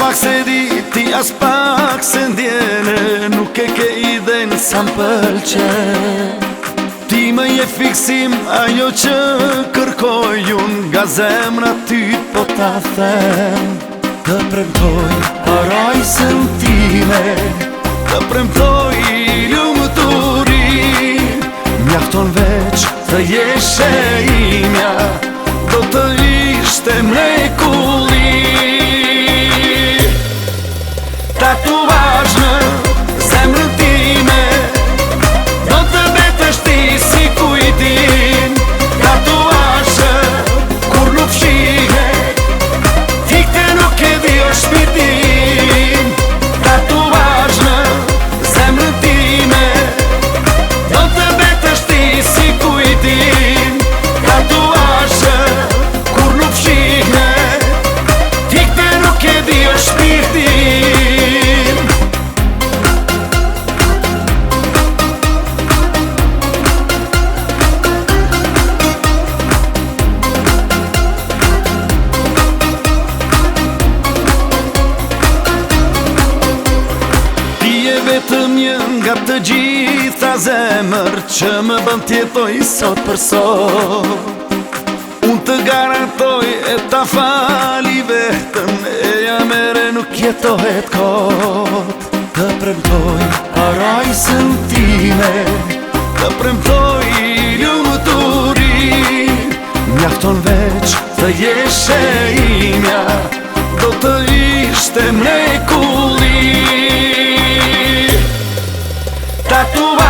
pak se di, ti as pak se ndjene, nuk e ke idejnë sa m'pëlqen. Ti më je fiksim ajo që kërkoj unë, nga zemra ty po ta them. Të premtoj parajsën time, të premtoj lumëturi, mjafton veç të jeshe imja, do të ishte mrekulli. Tatuazh në zemrën time, do të betesh ti si kujtim. Tatuazh kur nuk fshihet, fikte nuk e di o shpirtin. Tatuazh në zemrën time, do të betesh ti si kujtim. Tatuazh kur nuk fshihet, fikte nuk e di o shpirtin. Vetëm një nga të gjitha zemër që më bën t'jetoj sot për sot. Unë të garantoj e ta fali vetëm, e ja mere nuk jetohet kot. Të premtoj parajsën time, të premtoj lumëturi, mjafton veç të jeshe imja, do të ishte mrekulli. Tatuazh